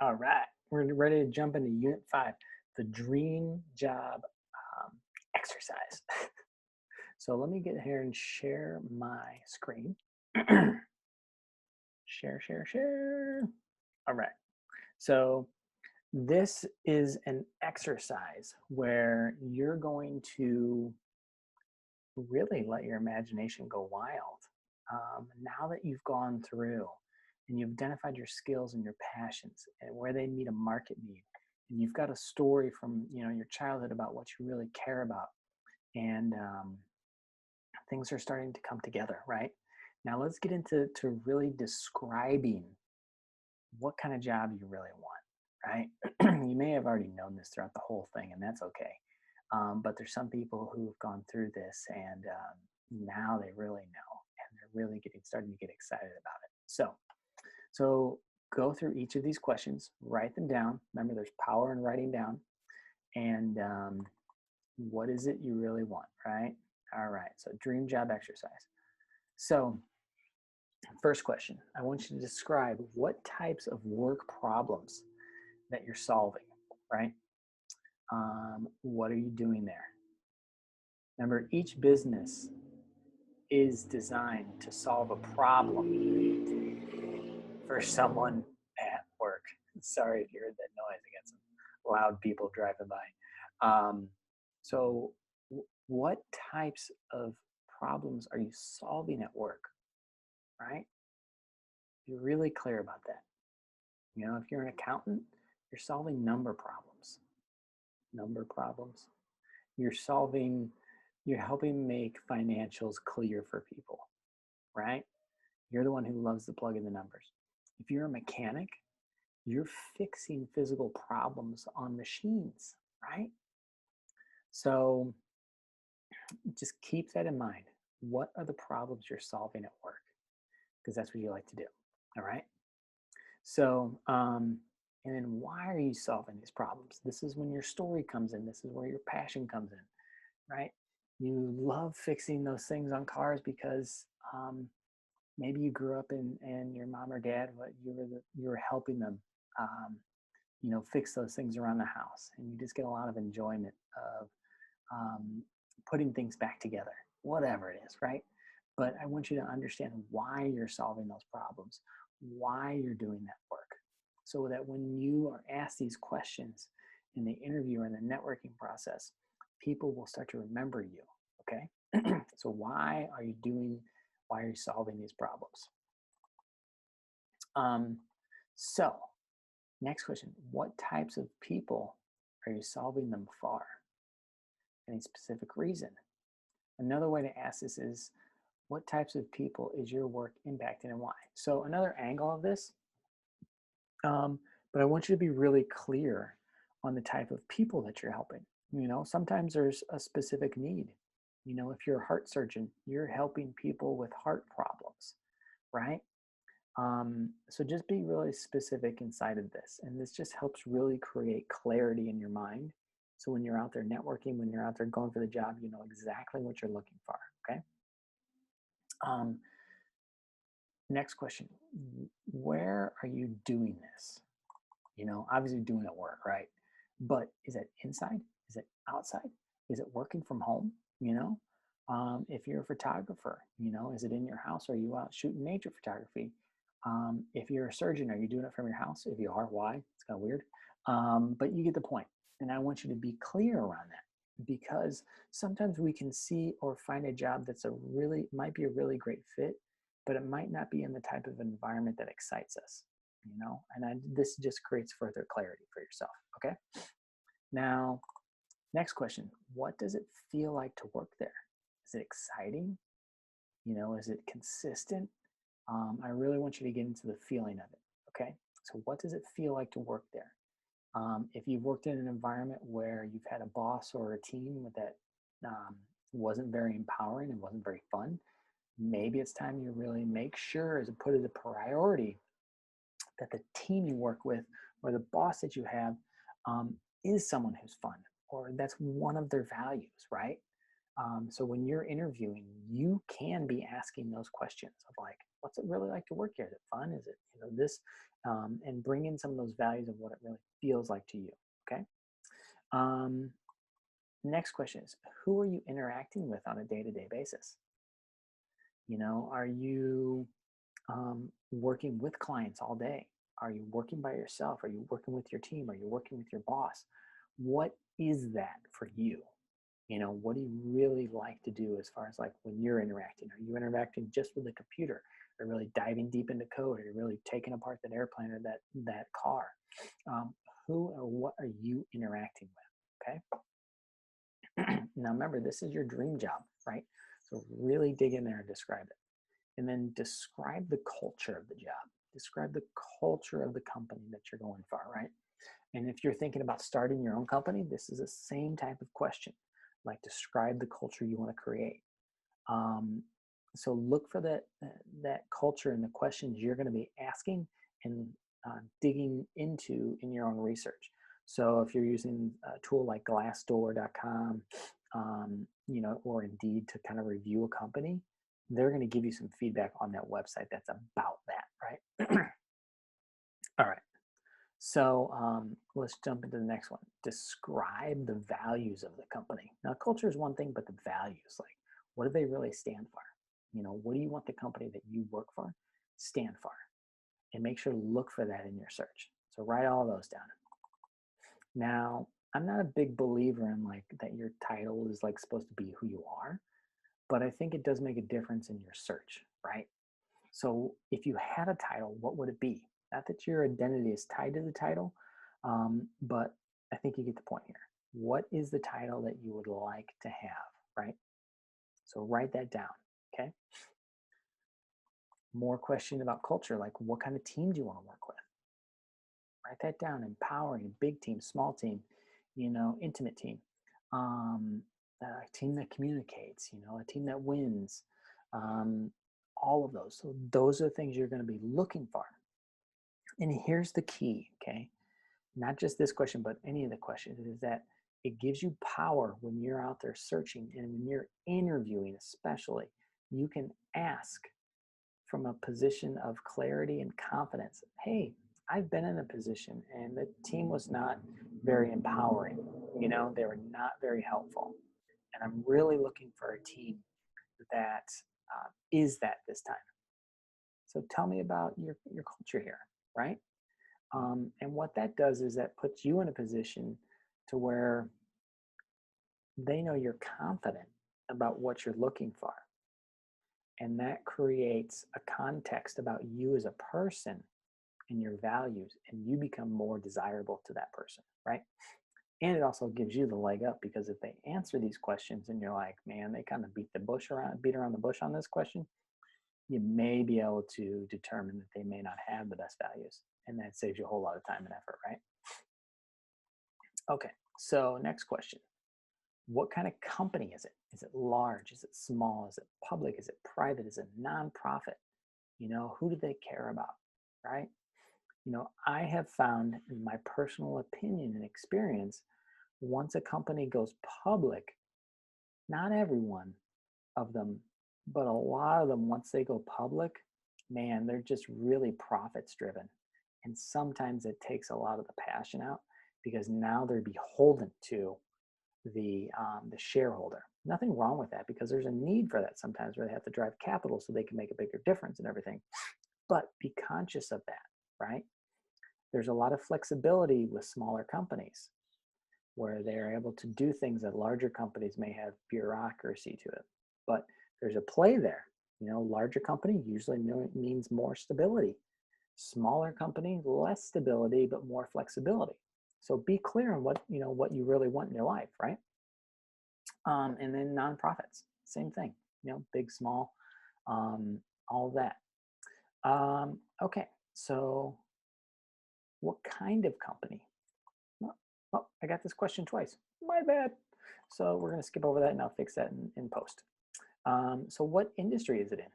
All right, we're ready to jump into Unit 5, the dream job exercise. So let me get here and share my screen. Share, share, share. All right. So this is an exercise where you're going to really let your imagination go wild. Now that you've gone through and you've identified your skills and your passions and where they meet a market need, and you've got a story from your childhood about what you really care about, and things are starting to come together, right? Now let's get into really describing what kind of job you really want, right? You may have already known this throughout the whole thing, and that's okay. But there's some people who've gone through this, and now they really know, and they're really starting to get excited about it. So go through each of these questions, write them down. Remember, there's power in writing down, and what is it you really want, right? All right. So dream job exercise. So first question, I want you to describe what types of work problems that you're solving, right? What are you doing there? Remember, each business is designed to solve a problem for someone at work. Sorry if you heard that noise. I got some loud people driving by. So, what types of problems are you solving at work, right? Be really clear about that. If you're an accountant, you're solving number problems. Number problems. You're solving, you're helping make financials clear for people, right? You're the one who loves to plug in the numbers. If you're a mechanic, you're fixing physical problems on machines, right? So just keep that in mind. What are the problems you're solving at work? Because that's what you like to do. All right. So, and then why are you solving these problems? This is when your story comes in. This is where your passion comes in, right? You love fixing those things on cars because maybe you grew up and your mom or dad, you were helping them, fix those things around the house, and you just get a lot of enjoyment of putting things back together, whatever it is, right? But I want you to understand why you're solving those problems, why you're doing that work, so that when you are asked these questions in the interview or in the networking process, people will start to remember you. Okay. So why are you solving these problems? So next question, what types of people are you solving them for? Any specific reason? Another way to ask this is, what types of people is your work impacting and why? So another angle of this, but I want you to be really clear on the type of people that you're helping. Sometimes there's a specific need. If you're a heart surgeon, you're helping people with heart problems, right? So just be really specific inside of this. And this just helps really create clarity in your mind. So when you're out there networking, when you're out there going for the job, you know exactly what you're looking for, okay? Next question, where are you doing this? Obviously doing it at work, right? But is it inside? Is it outside? Is it working from home? If you're a photographer, is it in your house? Or are you out shooting nature photography? If you're a surgeon, are you doing it from your house? If you are, why? It's kind of weird. But you get the point. And I want you to be clear around that, because sometimes we can see or find a job that's might be a really great fit, but it might not be in the type of environment that excites us, and this just creates further clarity for yourself. Okay. Now, next question, what does it feel like to work there? Is it exciting? Is it consistent? I really want you to get into the feeling of it. Okay. So what does it feel like to work there? If you've worked in an environment where you've had a boss or a team that wasn't very empowering and wasn't very fun, maybe it's time you really make sure to put it a priority that the team you work with or the boss that you have is someone who's fun, or that's one of their values, right? So when you're interviewing, you can be asking those questions of like, what's it really like to work here? Is it fun? Is it this? and bring in some of those values of what it really feels like to you. Okay. Um, Next question is, who are you interacting with on a day-to-day basis? Are you working with clients all day? Are you working by yourself? Are you working with your team? Are you working with your boss? What is that for you? What do you really like to do as far as like when you're interacting? Are you interacting just with the computer? Are you really diving deep into code? Are you really taking apart that airplane or that car? Um, who or what are you interacting with? Okay. Now remember, this is your dream job, right? So really dig in there and describe it. And then describe the culture of the job. Describe the culture of the company that you're going for, right? And if you're thinking about starting your own company, this is the same type of question. Like describe the culture you want to create. Um, so look for that culture and the questions you're going to be asking and digging into in your own research. So if you're using a tool like Glassdoor.com, or Indeed to kind of review a company, they're going to give you some feedback on that website that's about that, right? All right. So let's jump into the next one. Describe the values of the company. Now, culture is one thing, but the values, like what do they really stand for? What do you want the company that you work for stand for? And make sure to look for that in your search. So write all those down. Now, I'm not a big believer in like that your title is like supposed to be who you are, but I think it does make a difference in your search, right? So if you had a title, what would it be? Not that your identity is tied to the title, but I think you get the point here. What is the title that you would like to have, right? So write that down, okay? More question about culture, like what kind of team do you want to work with? Write that down. Empowering, big team, small team, intimate team, um, a team that communicates, a team that wins, um, all of those. So those are things you're going to be looking for. And here's the key, okay? Not just this question, but any of the questions, is that it gives you power when you're out there searching and when you're interviewing, especially. You can ask from a position of clarity and confidence. Hey, I've been in a position and the team was not very empowering. They were not very helpful. And I'm really looking for a team that is that this time. So tell me about your culture here, right? And what that does is that puts you in a position to where they know you're confident about what you're looking for. And that creates a context about you as a person and your values, and you become more desirable to that person, right? And it also gives you the leg up because if they answer these questions and you're like, man, they kind of beat around the bush on this question, you may be able to determine that they may not have the best values. And that saves you a whole lot of time and effort, right? Okay, so next question. What kind of company is it? Is it large? Is it small? Is it public? Is it private? Is it nonprofit? Who do they care about, right? I have found in my personal opinion and experience, once a company goes public, not everyone of them, but a lot of them, once they go public, man, they're just really profits driven. And sometimes it takes a lot of the passion out because now they're beholden to the shareholder. Nothing wrong with that because there's a need for that sometimes where they have to drive capital so they can make a bigger difference and everything. But be conscious of that, right? There's a lot of flexibility with smaller companies where they're able to do things that larger companies may have bureaucracy to it. But there's a play there. Larger company usually means more stability. Smaller company, less stability, but more flexibility. So be clear on what you really want in your life, right? And then nonprofits, same thing. Big, small, all of that. Okay, so what kind of company? Oh, I got this question twice. My bad. So we're going to skip over that and I'll fix that in post. So what industry is it in?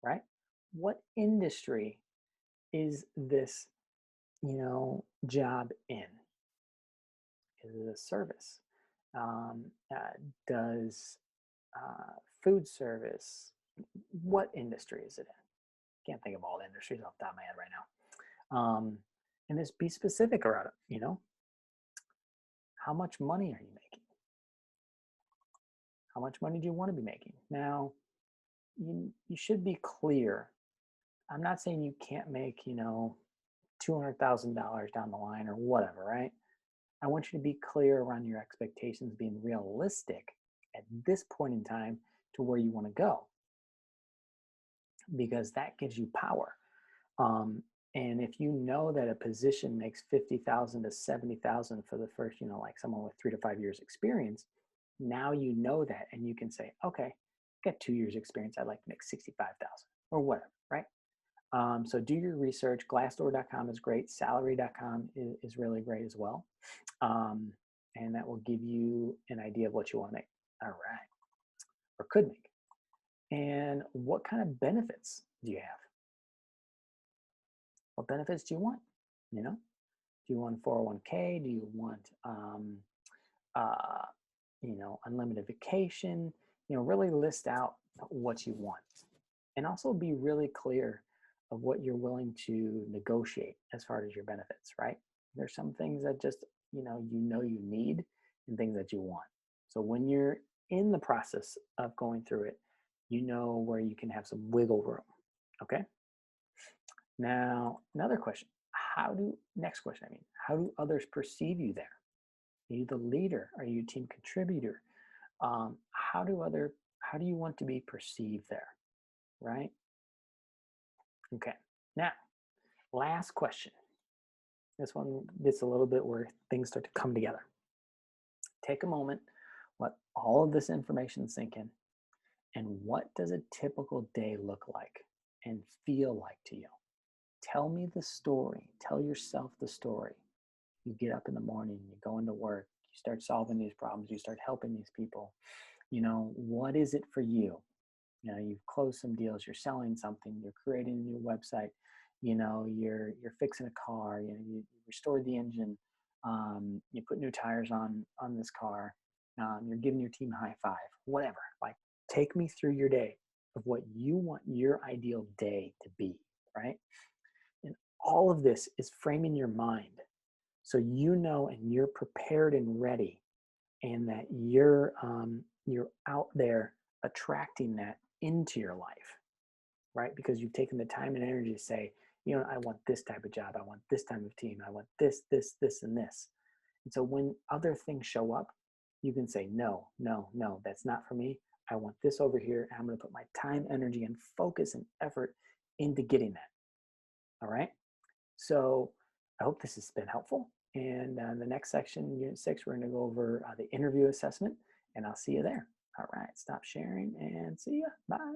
Right? What industry is this, job in? Is it a service? Um, uh, does food service? What industry is it in? Can't think of all the industries off the top of my head right now. Um, and just be specific about it. How much money are you making? How much money do you want to be making? Now, you should be clear. I'm not saying you can't make, $200,000 down the line or whatever, right? I want you to be clear around your expectations, being realistic at this point in time to where you want to go, because that gives you power. Um, and if you know that a position makes 50,000 to 70,000 for the first, like someone with 3 to 5 years experience, now you know that, and you can say, okay, I got 2 years experience. I'd like to make 65,000 or whatever, right? So do your research. Glassdoor.com is great. Salary.com is really great as well. Um, and that will give you an idea of what you want to make. All right. Or could make. And what kind of benefits do you have? What benefits do you want? You know, do you want 401k? Do you want, uh, unlimited vacation? Really list out what you want, and also be really clear of what you're willing to negotiate as far as your benefits. Right? There's some things that just you need, and things that you want. So when you're in the process of going through it, where you can have some wiggle room. Okay. Now, another question. Next question, how do others perceive you there? Are you the leader? Are you a team contributor? How do you want to be perceived there? Right? Okay. Now, last question. This one gets a little bit where things start to come together. Take a moment, let all of this information sink in. And what does a typical day look like and feel like to you? Tell me the story. Tell yourself the story. You get up in the morning, you go into work, you start solving these problems, you start helping these people. What is it for you? You've closed some deals, you're selling something, you're creating a new website, you're fixing a car, you restored the engine, you put new tires on this car, you're giving your team a high five, whatever. Like, take me through your day of what you want your ideal day to be, right? And all of this is framing your mind so and you're prepared and ready, and that you're out there attracting that into your life, right? Because you've taken the time and energy to say, I want this type of job, I want this type of team, I want this, and this. And so when other things show up, you can say, no, no, no, that's not for me. I want this over here. And I'm going to put my time, energy, and focus and effort into getting that. All right. So I hope this has been helpful. And the next section, Unit 6, we're going to go over the interview assessment, and I'll see you there. All right. Stop sharing and see ya. Bye.